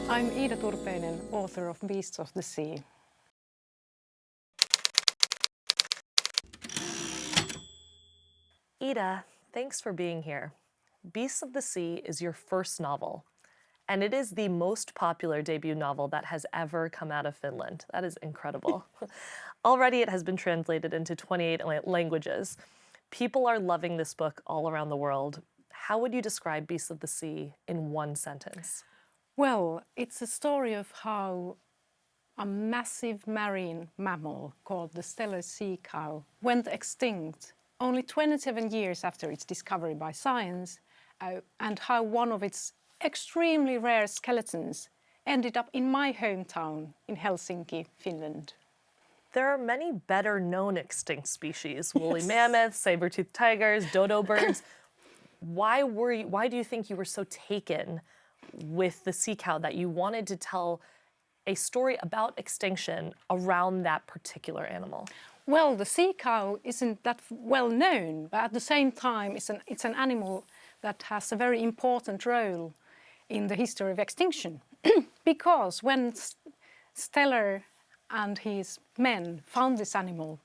I'm Iida Turpeinen, author of Beasts of the Sea. Iida, thanks for being here. Beasts of the Sea is your first novel, and it is the most popular debut novel that has ever come out of Finland. That is incredible. Already it has been translated into 28 languages. People are loving this book all around the world. How would you describe Beasts of the Sea in one sentence? Well, it's a story of how a massive marine mammal called the Steller sea cow went extinct only 27 years after its discovery by science, and how one of its extremely rare skeletons ended up in my hometown in Helsinki, Finland. There are many better known extinct species, woolly mammoths, saber-toothed tigers, dodo birds. Why do you think you were so taken with the sea cow that you wanted to tell a story about extinction around that particular animal? Well, the sea cow isn't that well known, but at the same time it's an animal that has a very important role in the history of extinction. Because when Steller and his men found this animal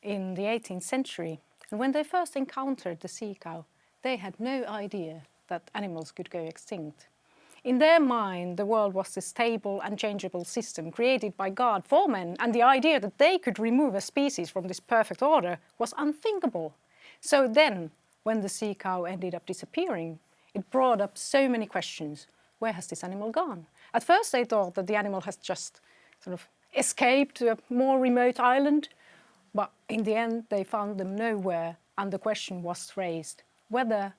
in the 18th century, and when they first encountered the sea cow, they had no idea that animals could go extinct. In their mind, the world was this stable and changeable system created by God for men, and the idea that they could remove a species from this perfect order was unthinkable. So then, when the sea cow ended up disappearing, it brought up so many questions. Where has this animal gone? At first they thought that the animal has just sort of escaped to a more remote island, but in the end they found them nowhere, and the question was raised whether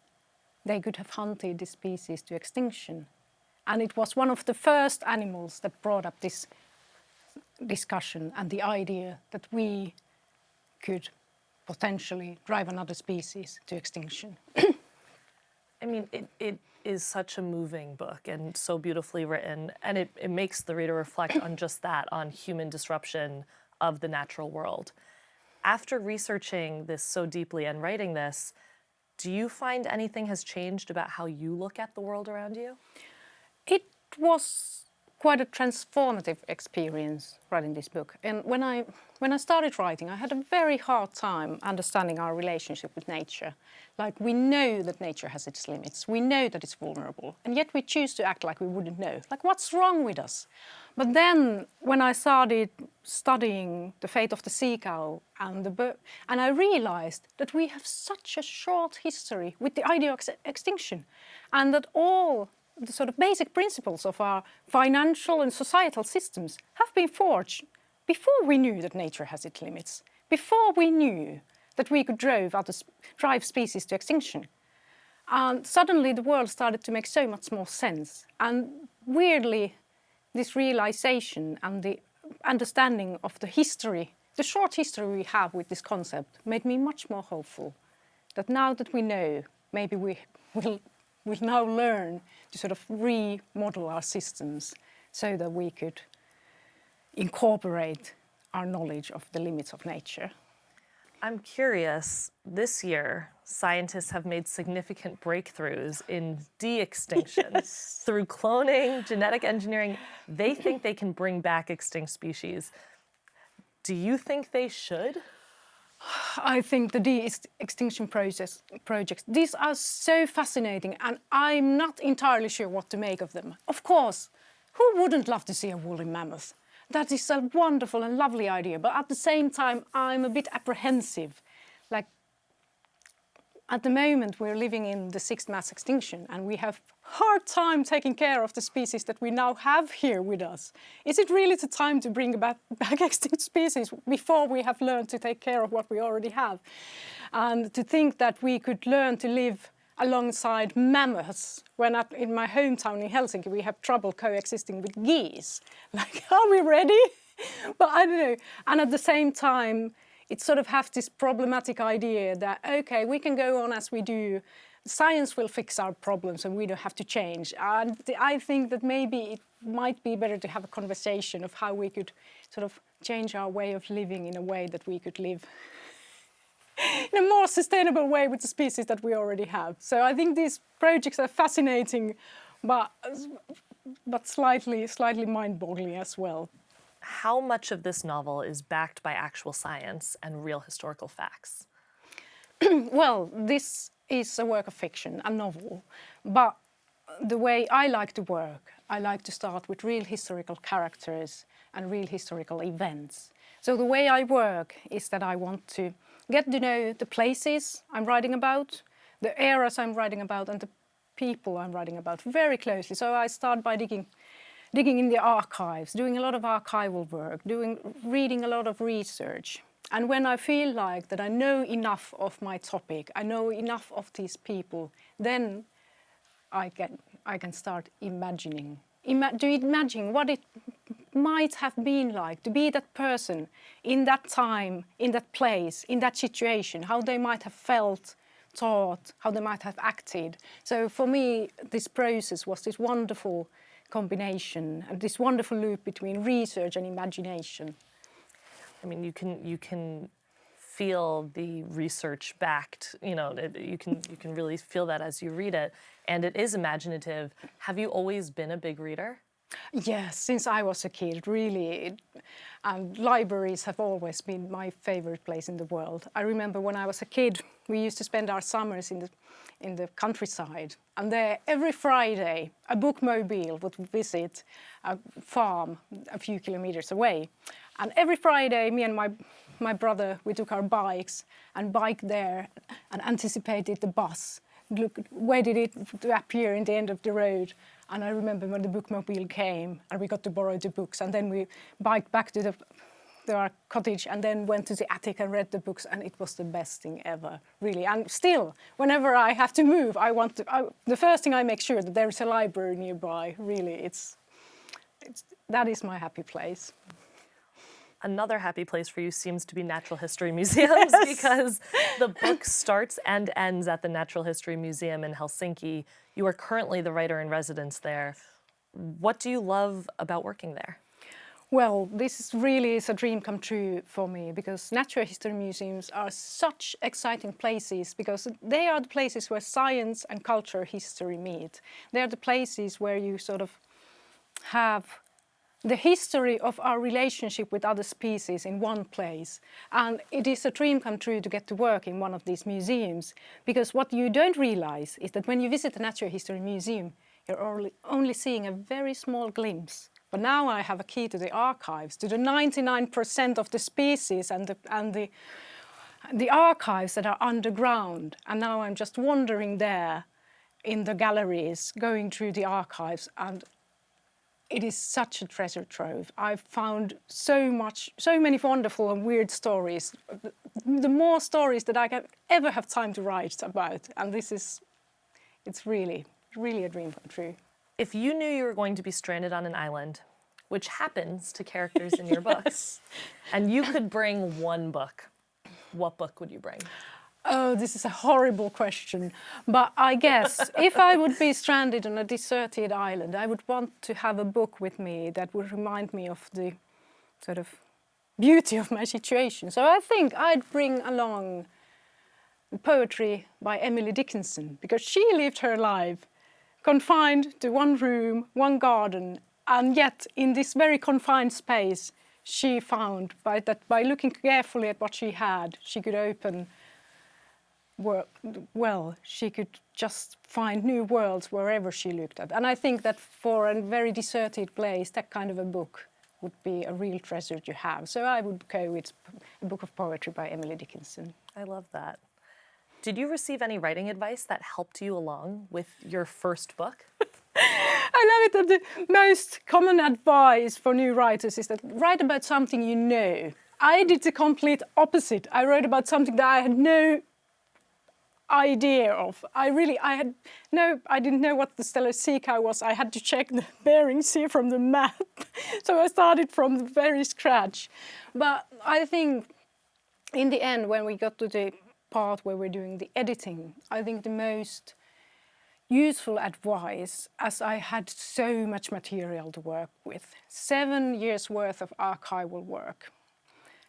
they could have hunted this species to extinction. And it was one of the first animals that brought up this discussion and the idea that we could potentially drive another species to extinction. I mean, it is such a moving book and so beautifully written, and it makes the reader reflect on just that, on human disruption of the natural world. After researching this so deeply and writing this, do you find anything has changed about how you look at the world around you? It was quite a transformative experience writing this book. And when I started writing, I had a very hard time understanding our relationship with nature. Like, we know that nature has its limits. We know that it's vulnerable. And yet we choose to act like we wouldn't know. Like, what's wrong with us? But then when I started studying the fate of the sea cow and the bird, and I realized that we have such a short history with the idea of extinction, and that all the sort of basic principles of our financial and societal systems have been forged before we knew that nature has its limits, before we knew that we could drive species to extinction. And suddenly the world started to make so much more sense. And weirdly, this realization and the understanding of the history, the short history we have with this concept, made me much more hopeful. That now that we know, maybe we will now learn to sort of remodel our systems so that we could incorporate our knowledge of the limits of nature. I'm curious, this year, scientists have made significant breakthroughs in de-extinction. Through cloning, genetic engineering, they think they can bring back extinct species. Do you think they should? I think the de-extinction projects, these are so fascinating, and I'm not entirely sure what to make of them. Of course, who wouldn't love to see a woolly mammoth? That is a wonderful and lovely idea, but at the same time, I'm a bit apprehensive. Like, at the moment, we're living in the 6th mass extinction, and we have hard time taking care of the species that we now have here with us. Is it really the time to bring back extinct species before we have learned to take care of what we already have? And to think that we could learn to live alongside mammoths, when in my hometown in Helsinki we have trouble coexisting with geese. Like, are we ready? But I don't know. And at the same time, it sort of has this problematic idea that, okay, we can go on as we do. Science will fix our problems and we don't have to change. And I think that maybe it might be better to have a conversation of how we could sort of change our way of living in a way that we could live in a more sustainable way with the species that we already have. So I think these projects are fascinating, but but slightly mind-boggling as well. How much of this novel is backed by actual science and real historical facts? Well, this is a work of fiction, a novel, but the way I like to work, I like to start with real historical characters and real historical events. So the way I work is that I want to get to know the places I'm writing about, the eras I'm writing about, and the people I'm writing about very closely. So I start by digging in the archives, doing a lot of archival work, reading a lot of research. And when I feel like that I know enough of my topic, I know enough of these people, then I can start imagining. To imagine what it might have been like to be that person in that time, in that place, in that situation, how they might have felt, thought, how they might have acted. So for me, this process was this wonderful combination and this wonderful loop between research and imagination. I mean, you can feel the research backed, you can really feel that as you read it, and it is imaginative. Have you always been a big reader? Yes, since I was a kid, really. And libraries have always been my favorite place in the world. I remember when I was a kid, we used to spend our summers in the countryside. And there, every Friday, a bookmobile would visit a farm a few kilometers away. And every Friday, me and my brother, we took our bikes and biked there and anticipated the bus. Look, waited it to appear in the end of the road. And I remember when the bookmobile came and we got to borrow the books, and then we biked back to our cottage and then went to the attic and read the books, and it was the best thing ever, really. And still, whenever I have to move, the first thing I make sure that there is a library nearby. Really, that is my happy place. Another happy place for you seems to be natural history museums, yes. Because the book starts and ends at the Natural History Museum in Helsinki. You are currently the writer-in-residence there. What do you love about working there? Well, this really is a dream come true for me, because natural history museums are such exciting places, because they are the places where science and cultural history meet. They are the places where you sort of have the history of our relationship with other species in one place. And it is a dream come true to get to work in one of these museums, because what you don't realize is that when you visit a natural history museum, you're only seeing a very small glimpse. But now I have a key to the archives, to the 99% of the species and the archives that are underground. And now I'm just wandering there in the galleries, going through the archives, and it is such a treasure trove. I've found so many wonderful and weird stories. The more stories that I can ever have time to write about. And it's really a dream come true. If you knew you were going to be stranded on an island, which happens to characters in your books, and you could bring one book, what book would you bring? Oh, this is a horrible question. But I guess if I would be stranded on a deserted island, I would want to have a book with me that would remind me of the sort of beauty of my situation. So I think I'd bring along poetry by Emily Dickinson, because she lived her life confined to one room, one garden, and yet in this very confined space, she found by looking carefully at what she had, she could open she could just find new worlds wherever she looked at. And I think that for a very deserted place, that kind of a book would be a real treasure to have. So I would go with a book of poetry by Emily Dickinson. I love that. Did you receive any writing advice that helped you along with your first book? I love it that the most common advice for new writers is that write about something you know. I did the complete opposite. I wrote about something that I had no idea of. I didn't know what the stellar sea cow was. I had to check the Bering Sea from the map. So I started from the very scratch. But I think in the end, when we got to the part where we're doing the editing, I think the most useful advice, as I had so much material to work with, 7 years worth of archival work.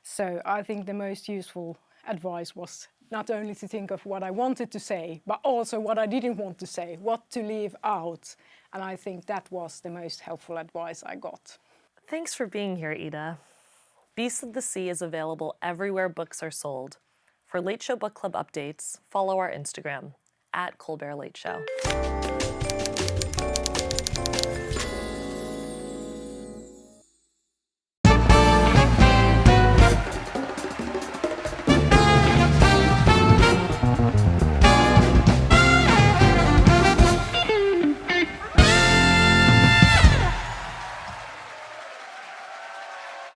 So I think the most useful advice was not only to think of what I wanted to say, but also what I didn't want to say, what to leave out. And I think that was the most helpful advice I got. Thanks for being here, Iida. Beasts of the Sea is available everywhere books are sold. For Late Show Book Club updates, follow our Instagram, @ColbertLateShow.